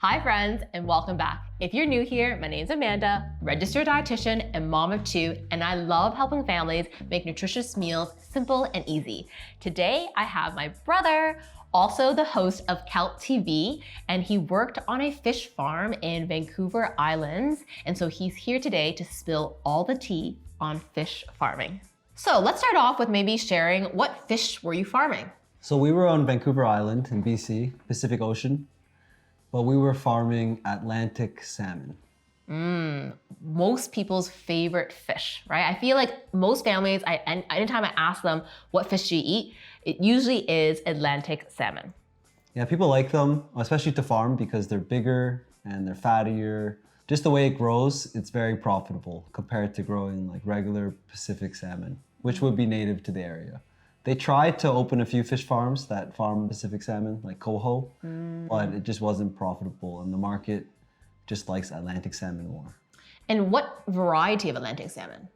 Hi friends, and welcome back. If you're new here, my name's Amanda, registered dietitian and mom of two, and I love helping families make nutritious meals simple and easy. Today, I have my brother, also the host of Kelp TV, and he worked on a fish farm in Vancouver Islands, and so he's here today to spill all the tea on fish farming. So let's start off with maybe sharing what fish were you farming? So we were on Vancouver Island in BC, Pacific Ocean, but we were farming Atlantic salmon. Most people's favorite fish, right? I feel like most families, anytime I ask them what fish do you eat, it usually is Atlantic salmon. Yeah, people like them, especially to farm because they're bigger and they're fattier. Just the way it grows, it's very profitable compared to growing like regular Pacific salmon, which would be native to the area. They tried to open a few fish farms that farm Pacific salmon, like coho, but it just wasn't profitable, and the market just likes Atlantic salmon more. And what variety of Atlantic salmon?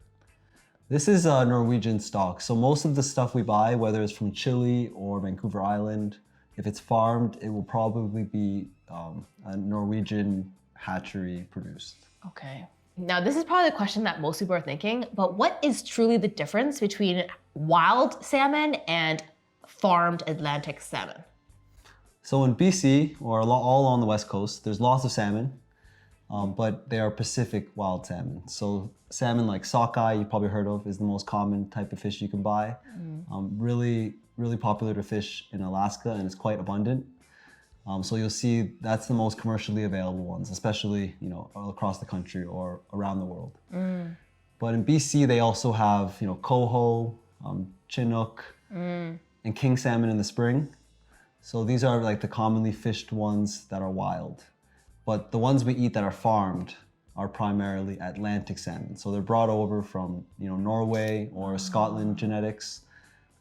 This is a Norwegian stock, so most of the stuff we buy, whether it's from Chile or Vancouver Island, if it's farmed, it will probably be a Norwegian hatchery produced. Okay. Now, this is probably the question that most people are thinking, but what is truly the difference between wild salmon and farmed Atlantic salmon? So in BC, or all along the West Coast, there's lots of salmon, but they are Pacific wild salmon. So salmon like sockeye, you probably heard of, is the most common type of fish you can buy. Really popular to fish in Alaska, and it's quite abundant. So you'll see that's the most commercially available ones, especially all across the country or around the world. But in BC, they also have coho, chinook, and king salmon in the spring. So these are like the commonly fished ones that are wild. But the ones we eat that are farmed are primarily Atlantic salmon. So they're brought over from Norway or Scotland genetics,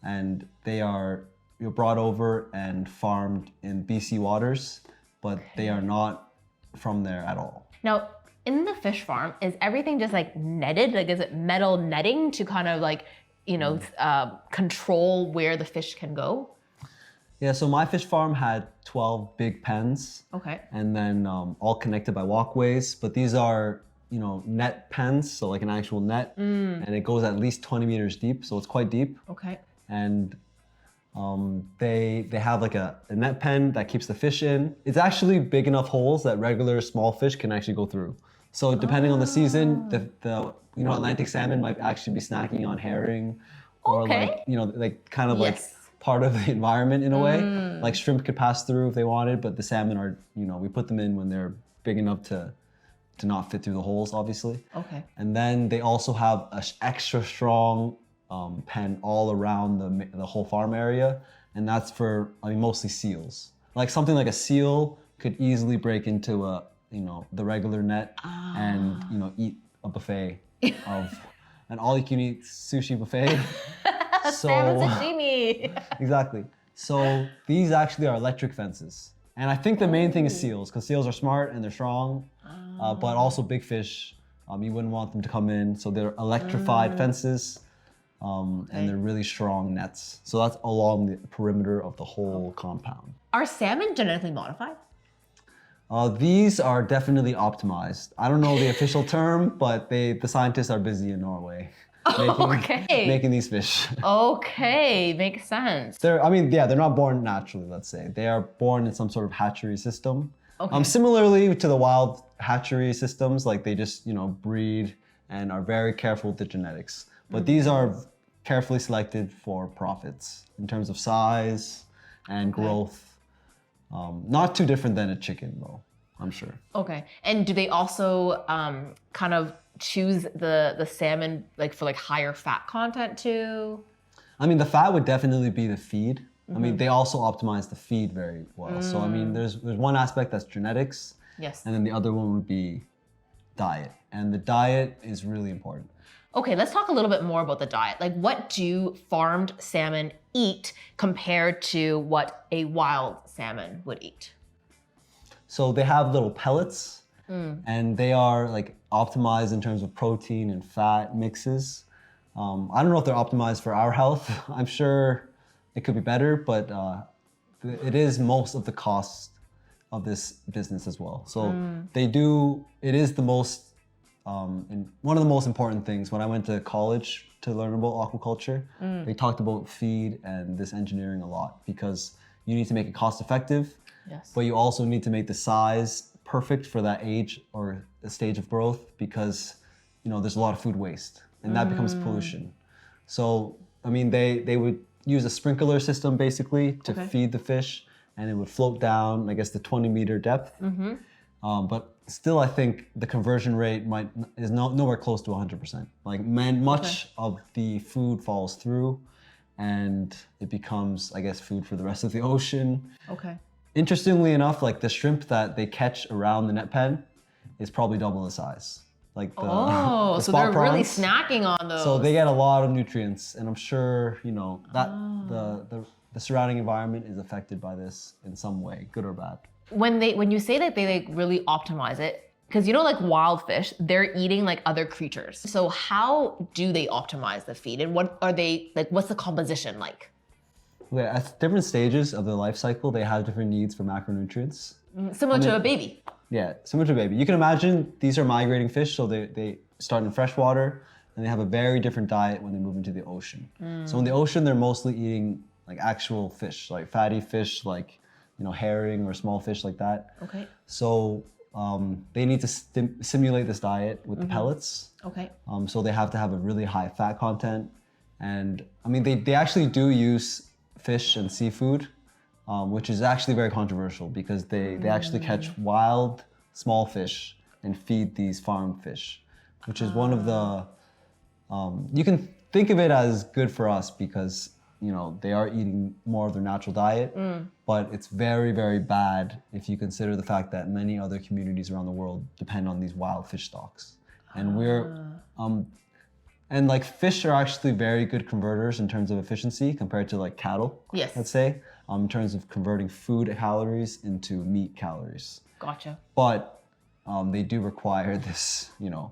and they are brought over and farmed in BC waters, but they are not from there at all. Now, in the fish farm, is everything just like netted? Like, is it metal netting to kind of like, control where the fish can go? Yeah, so my fish farm had 12 big pens. Okay. And then all connected by walkways, but these are net pens, so like an actual net, and it goes at least 20 meters deep, so it's quite deep. Okay. And they have like a net pen that keeps the fish in. It's actually big enough holes that regular small fish can actually go through. So depending on the season, the Atlantic salmon might actually be snacking on herring, or like kind of like part of the environment in a way. Like shrimp could pass through if they wanted, but the salmon are we put them in when they're big enough to not fit through the holes, obviously. Okay. And then they also have an extra strong pen all around the whole farm area, and that's for mostly seals. Like something like a seal could easily break into a the regular net and eat a buffet of an all-you-can-eat sushi buffet. Salmon sashimi. Exactly. So these actually are electric fences, and I think the main thing is seals, because seals are smart and they're strong, but also big fish. You wouldn't want them to come in, so they're electrified fences. And they're really strong nets. So that's along the perimeter of the whole compound. Are salmon genetically modified? These are definitely optimized. I don't know the official term, but the scientists are busy in Norway making these fish. Okay, makes sense. They're not born naturally, let's say. They are born in some sort of hatchery system. Okay. Similarly to the wild hatchery systems, like they just breed and are very careful with the genetics. But these are carefully selected for profits in terms of size and growth. Not too different than a chicken, though, I'm sure. Okay. And do they also kind of choose the salmon like for like higher fat content too? The fat would definitely be the feed. They also optimize the feed very well. So there's one aspect that's genetics. Yes. And then the other one would be diet. And the diet is really important. Okay, let's talk a little bit more about the diet. Like, what do farmed salmon eat compared to what a wild salmon would eat? So they have little pellets, and they are like optimized in terms of protein and fat mixes. I don't know if they're optimized for our health. I'm sure it could be better, but it is most of the cost of this business as well. So they do, it is the most, and one of the most important things when I went to college to learn about aquaculture, they talked about feed and this engineering a lot because you need to make it cost effective, but you also need to make the size perfect for that age or the stage of growth because, you know, there's a lot of food waste and that becomes pollution. So, I mean, they would use a sprinkler system basically to feed the fish and it would float down, I guess, the 20-meter depth. But still, I think the conversion rate is nowhere close to 100%. Like, much of the food falls through and it becomes, I guess, food for the rest of the ocean. Interestingly enough, like the shrimp that they catch around the net pen is probably double the size. Like the so spot they're really prawns. snacking on those. So they get a lot of nutrients, and I'm sure, you know, that the surrounding environment is affected by this in some way, good or bad. When you say that they like really optimize it, because you know, like wild fish, they're eating like other creatures. So how do they optimize the feed, and what are they like? What's the composition like? Okay, at different stages of their life cycle, they have different needs for macronutrients. Similar to a baby. Yeah, similar to a baby. You can imagine these are migrating fish, so they start in freshwater, and they have a very different diet when they move into the ocean. So in the ocean, they're mostly eating like actual fish, like fatty fish, like, you know, herring or small fish like that. So they need to simulate this diet with the pellets. So they have to have a really high fat content. And I mean, they actually do use fish and seafood, which is actually very controversial because they actually catch wild small fish and feed these farm fish, which is one of the, you can think of it as good for us because, you know, they are eating more of their natural diet, but it's very, very bad if you consider the fact that many other communities around the world depend on these wild fish stocks. And and like fish are actually very good converters in terms of efficiency compared to like cattle, let's say, in terms of converting food calories into meat calories. But they do require this, you know,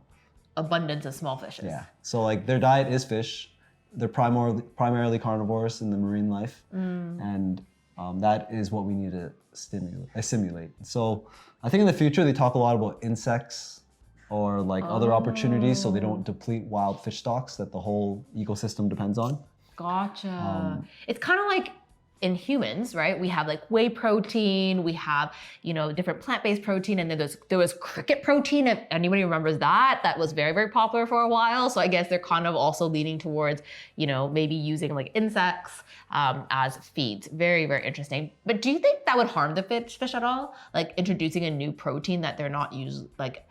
abundance of small fishes. So like their diet is fish. They're primarily carnivores in the marine life, and that is what we need to simulate. So I think in the future they talk a lot about insects or like other opportunities so they don't deplete wild fish stocks that the whole ecosystem depends on. It's kind of like in humans, right? We have like whey protein, we have, you know, different plant-based protein, and then there was cricket protein, if anybody remembers that. That was very, very popular for a while. So I guess they're kind of also leaning towards, you know, maybe using like insects as feeds. Very, very interesting. But do you think that would harm the fish at all? Like introducing a new protein that they're not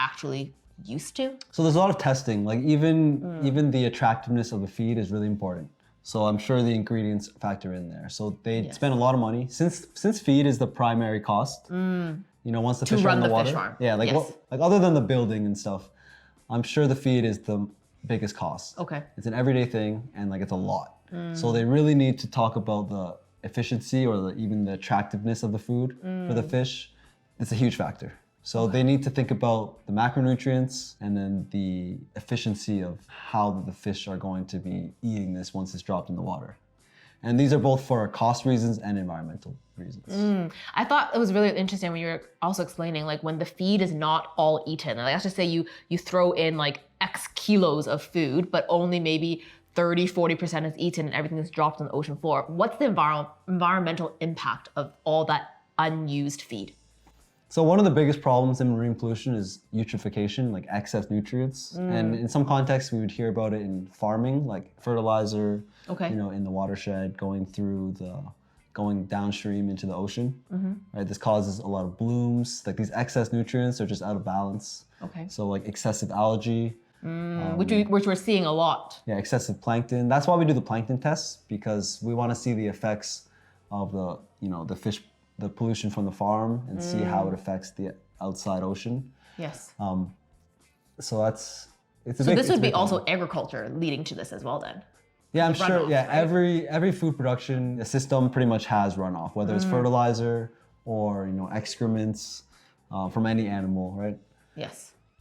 actually used to? So there's a lot of testing. Like even the attractiveness of the feed is really important. So I'm sure the ingredients factor in there. So they spend a lot of money since feed is the primary cost. You know, once the fish are in the water, like other than the building and stuff, I'm sure the feed is the biggest cost. It's an everyday thing, and like it's a lot. So they really need to talk about the efficiency or even the attractiveness of the food for the fish. It's a huge factor. So they need to think about the macronutrients and then the efficiency of how the fish are going to be eating this once it's dropped in the water. And these are both for cost reasons and environmental reasons. I thought it was really interesting when you were also explaining like when the feed is not all eaten. Like let's just say you throw in like X kilos of food, but only maybe 30-40% is eaten and everything is dropped on the ocean floor. What's the environmental impact of all that unused feed? So one of the biggest problems in marine pollution is eutrophication, like excess nutrients. And in some contexts, we would hear about it in farming, like fertilizer, you know, in the watershed, going downstream into the ocean. Right? This causes a lot of blooms. Like these excess nutrients are just out of balance. So like excessive algae. Which we're seeing a lot. Yeah, excessive plankton. That's why we do the plankton tests, because we want to see the effects of the, you know, the fish, the pollution from the farm, and see how it affects the outside ocean. So it's a so this would be also agriculture leading to this as well then. Yeah, I'm sure. Yeah, right? every food production system pretty much has runoff, whether it's fertilizer or, you know, excrements from any animal, right?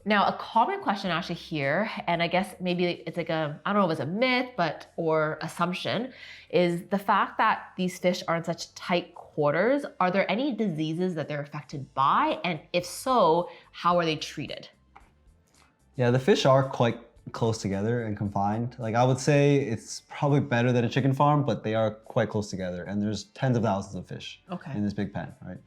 Now, a common question actually here, and I guess maybe it's like I don't know if it's a myth, or assumption, is the fact that these fish are in such tight quarters. Are there any diseases that they're affected by? And if so, how are they treated? Yeah, the fish are quite close together and confined. Like I would say it's probably better than a chicken farm, but they are quite close together. And there's tens of thousands of fish in this big pen, right?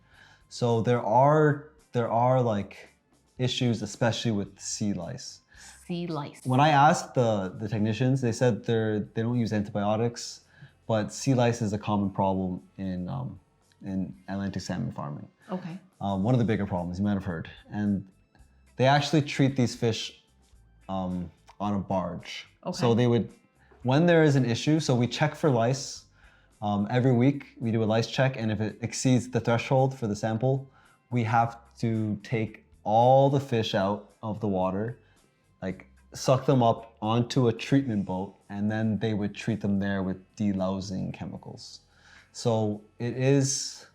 So there are like issues, especially with sea lice. Sea lice. When I asked the technicians, they said they don't use antibiotics, but sea lice is a common problem in Atlantic salmon farming. Okay. One of the bigger problems you might have heard, and they actually treat these fish on a barge. Okay. So they would, when there is an issue, so we check for lice every week. We do a lice check, and if it exceeds the threshold for the sample, we have to take all the fish out of the water, like suck them up onto a treatment boat, and then they would treat them there with delousing chemicals. So it is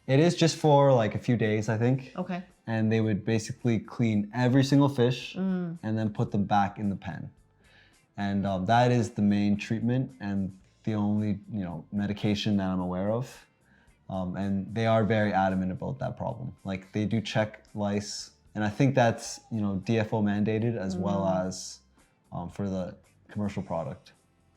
just for like a few days, I think. Okay. And they would basically clean every single fish and then put them back in the pen. And that is the main treatment and the only medication that I'm aware of. And they are very adamant about that problem. Like they do check lice, and I think that's DFO mandated as well as for the commercial product.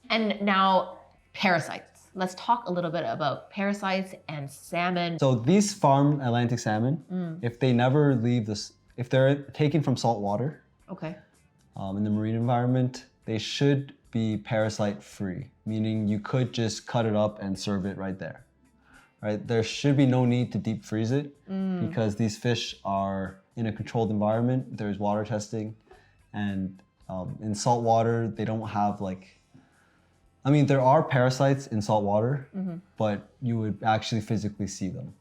And now parasites. Let's talk a little bit about parasites and salmon. So these farm Atlantic salmon, if they never leave this, if they're taken from salt water, in the marine environment, they should be parasite free, meaning you could just cut it up and serve it right there. Right? There should be no need to deep freeze it because these fish are in a controlled environment. There's water testing, and in salt water, they don't have there are parasites in salt water, but you would actually physically see them.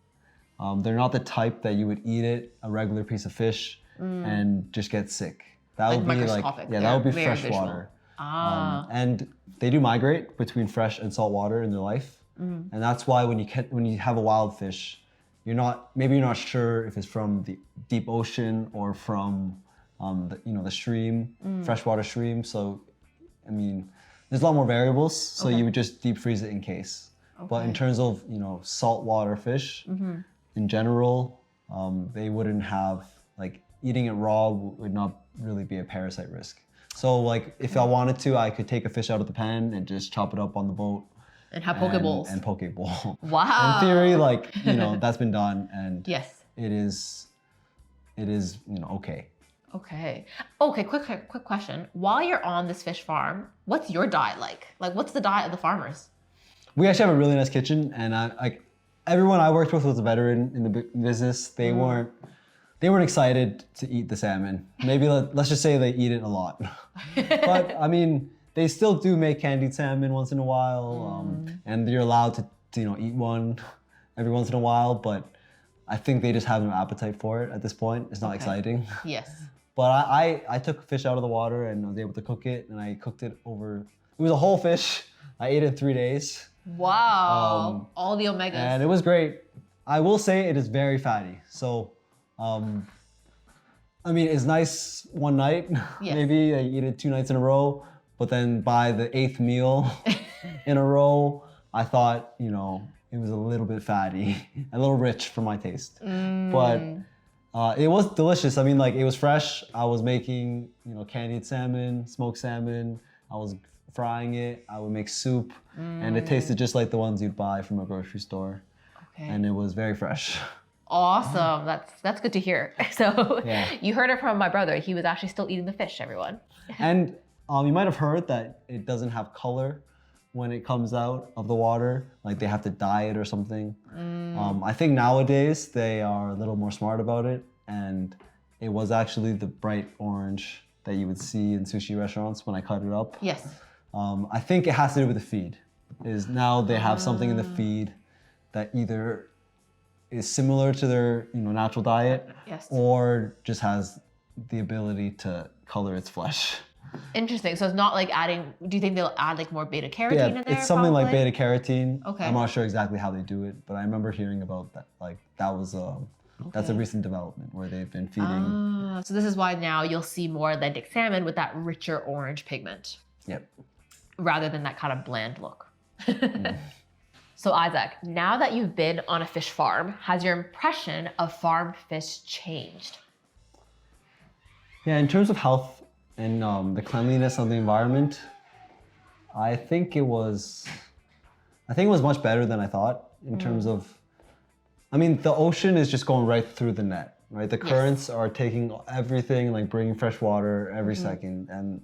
They're not the type that you would eat a regular piece of fish, and just get sick. That would be that would be fresh water. And they do migrate between fresh and salt water in their life, and that's why when you have a wild fish, you're not sure if it's from the deep ocean or from the stream, freshwater stream. So, there's a lot more variables, so you would just deep freeze it in case. But in terms of saltwater fish, in general, they wouldn't have eating it raw would not really be a parasite risk. So if I wanted to, I could take a fish out of the pen and just chop it up on the boat. And have poke bowls. And poke bowl. Wow. In theory, that's been done, and yes, it is okay. Okay, quick question. While you're on this fish farm, what's your diet like? What's the diet of the farmers? We actually have a really nice kitchen, and everyone I worked with was a veteran in the business. They weren't excited to eat the salmon. Maybe let's just say they eat it a lot. But they still do make candied salmon once in a while, and you're allowed to eat one every once in a while. But I think they just have no appetite for it at this point. It's not exciting. Yes. But I took fish out of the water and I was able to cook it, and I cooked it over. It was a whole fish. I ate it in 3 days. Wow. All the omegas. And it was great. I will say it is very fatty. So, it's nice one night. Yes. Maybe I eat it 2 nights in a row. But then by the 8th meal in a row, I thought, it was a little bit fatty, a little rich for my taste. But it was delicious. It was fresh. I was making, candied salmon, smoked salmon. I was frying it. I would make soup, and it tasted just like the ones you'd buy from a grocery store. Okay. And it was very fresh. Awesome. That's good to hear. So you heard it from my brother. He was actually still eating the fish, everyone. And you might have heard that it doesn't have color when it comes out of the water. They have to dye it or something. I think nowadays they are a little more smart about it, and it was actually the bright orange that you would see in sushi restaurants when I cut it up. Yes. I think it has to do with the feed. Now they have something in the feed that either is similar to their natural diet, or just has the ability to color its flesh. Interesting. So it's not adding. Do you think they'll add more beta carotene in there? It's something like beta carotene. Okay. I'm not sure exactly how they do it, but I remember hearing about that. That was That's a recent development where they've been feeding. So this is why now you'll see more Atlantic salmon with that richer orange pigment. Yep. Rather than that kind of bland look. So Isaac, now that you've been on a fish farm, has your impression of farmed fish changed? Yeah, in terms of health and the cleanliness of the environment, I think it was much better than I thought in terms of, I mean, the ocean is just going right through the net, right? The currents are taking everything, like bringing fresh water every second. And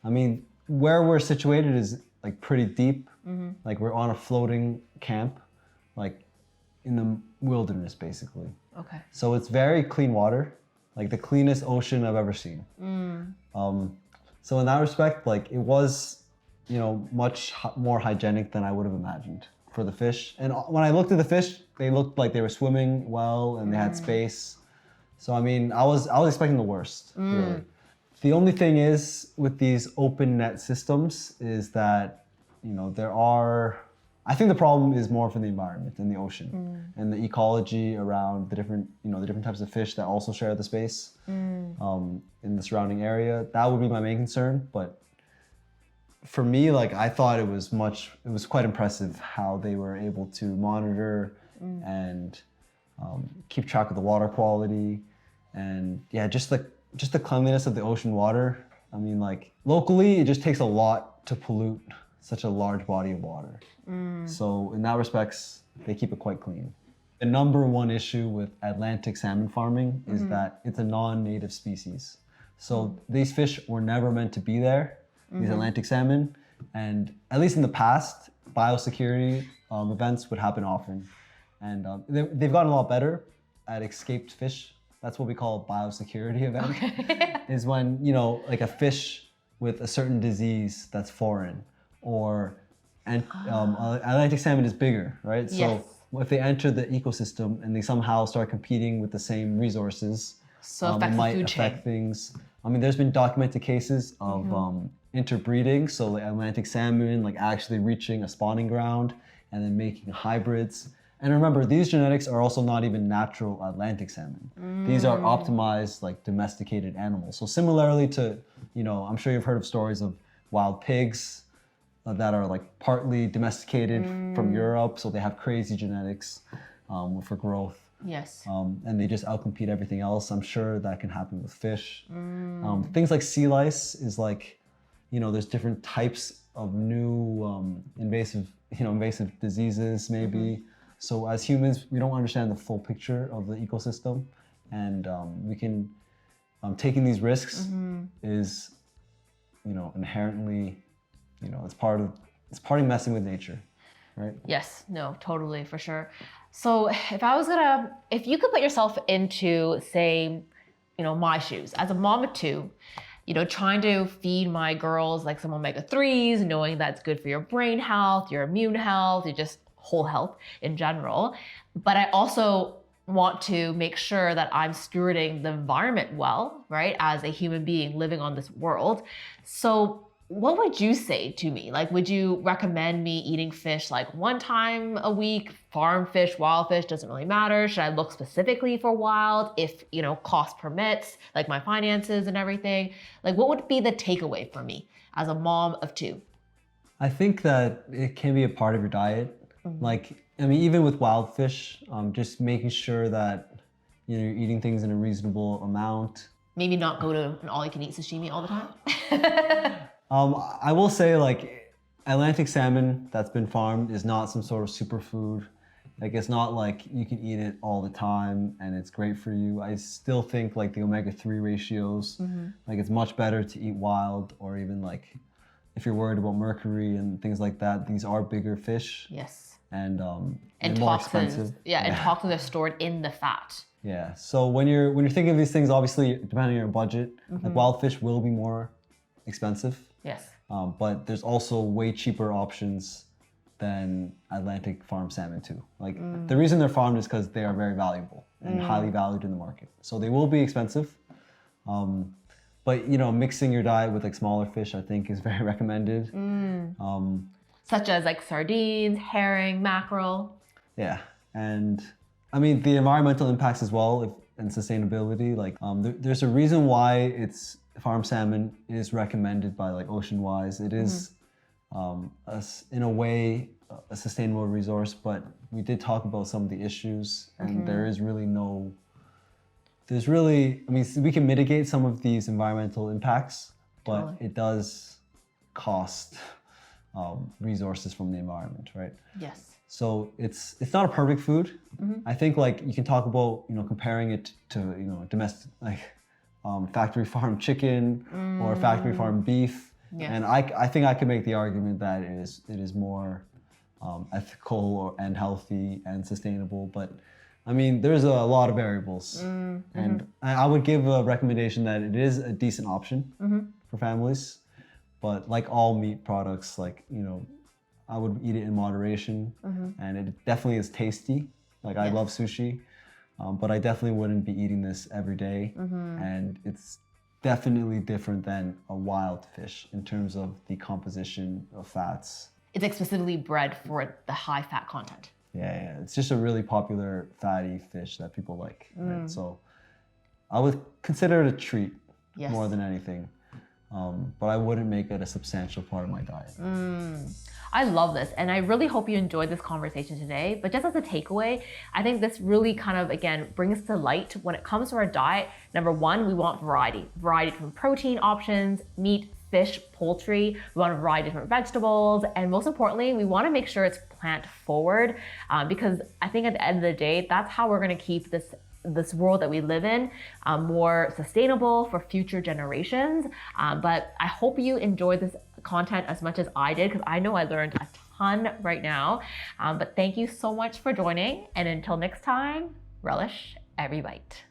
I mean, where we're situated is like pretty deep. Like we're on a floating camp, like in the wilderness, basically. Okay. So it's very clean water, like the cleanest ocean I've ever seen. So in that respect, like it was, you know, much more hygienic than I would have imagined for the fish. And when I looked at the fish, they looked like they were swimming well and they had space. So I mean, I was expecting the worst, really. The only thing is with these open net systems is that, you know, I think the problem is more for the environment in the ocean and the ecology around the different types of fish that also share the space in the surrounding area. That would be my main concern. But for me, like I thought it was quite impressive how they were able to monitor and keep track of the water quality and just the cleanliness of the ocean water. I mean, like locally, it just takes a lot to pollute such a large body of water. So in that respects, they keep it quite clean. The number one issue with Atlantic salmon farming is that it's a non-native species. So these fish were never meant to be there, these Atlantic salmon. And at least in the past, biosecurity events would happen often. And they've gotten a lot better at escaped fish. That's what we call a biosecurity event. Is when, you know, like a fish with a certain disease that's foreign, or Atlantic salmon is bigger, right? So if they enter the ecosystem and they somehow start competing with the same resources, it might affect things. I mean, there's been documented cases of interbreeding, so the Atlantic salmon like actually reaching a spawning ground and then making hybrids. And remember, these genetics are also not even natural Atlantic salmon. These are optimized, like domesticated animals. So similarly to, you know, I'm sure you've heard of stories of wild pigs that are like partly domesticated from Europe. So they have crazy genetics for growth. Yes. And they just outcompete everything else. I'm sure that can happen with fish. Things like sea lice is like, you know, there's different types of new invasive diseases maybe. So as humans, we don't understand the full picture of the ecosystem, and we can taking these risks is, you know, inherently, you know, it's part of messing with nature, right? Yes, no, totally, for sure. So if you could put yourself into, say, you know, my shoes as a mom of two, you know, trying to feed my girls like some omega-3s, knowing that's good for your brain health, your immune health, your just whole health in general. But I also want to make sure that I'm stewarding the environment well, right? As a human being living on this world. So what would you say to me? Like, would you recommend me eating fish like one time a week, farm fish, wild fish, doesn't really matter? Should I look specifically for wild if, you know, cost permits, like my finances and everything? Like, what would be the takeaway for me as a mom of two? I think that it can be a part of your diet. Like, I mean, even with wild fish, just making sure that, you know, you're eating things in a reasonable amount. Maybe not go to an all-you-can-eat sashimi all the time. I will say, like, Atlantic salmon that's been farmed is not some sort of superfood. Like, it's not like you can eat it all the time and it's great for you. I still think like the omega-3 ratios, like it's much better to eat wild, or even like if you're worried about mercury and things like that, these are bigger fish. Yes. And toxins, more expensive. and toxins are stored in the fat. Yeah. So when you're thinking of these things, obviously depending on your budget, like wild fish will be more expensive. Yes. But there's also way cheaper options than Atlantic farm salmon too. Like the reason they're farmed is because they are very valuable and highly valued in the market. So they will be expensive. But you know, mixing your diet with like smaller fish, I think, is very recommended. Such as like sardines, herring, mackerel. Yeah, and I mean, the environmental impacts as well and sustainability. Like, there's a reason why farm salmon is recommended by like Oceanwise. It is, in a way, a sustainable resource, but we did talk about some of the issues, and there is really no. There's really, I mean, we can mitigate some of these environmental impacts, but it does cost resources from the environment, right? Yes. So it's not a perfect food. I think like you can talk about, comparing it to, domestic, like factory farm chicken or factory farm beef. Yes. And I think I can make the argument that it is more ethical and healthy and sustainable. But I mean, there's a lot of variables. And I would give a recommendation that it is a decent option for families. But like all meat products, like, I would eat it in moderation, and it definitely is tasty. Like I love sushi, but I definitely wouldn't be eating this every day. And it's definitely different than a wild fish in terms of the composition of fats. It's like specifically bred for the high fat content. Yeah, it's just a really popular fatty fish that people like. Right? So I would consider it a treat more than anything. But I wouldn't make it a substantial part of my diet. I love this, and I really hope you enjoyed this conversation today. But just as a takeaway, I think this really kind of, again, brings to light when it comes to our diet. Number one, we want variety. Variety from protein options, meat, fish, poultry. We want a variety of different vegetables. And most importantly, we want to make sure it's plant forward because I think at the end of the day, that's how we're going to keep this world that we live in more sustainable for future generations. But I hope you enjoyed this content as much as I did, because I know I learned a ton right now. But thank you so much for joining, and until next time, relish every bite.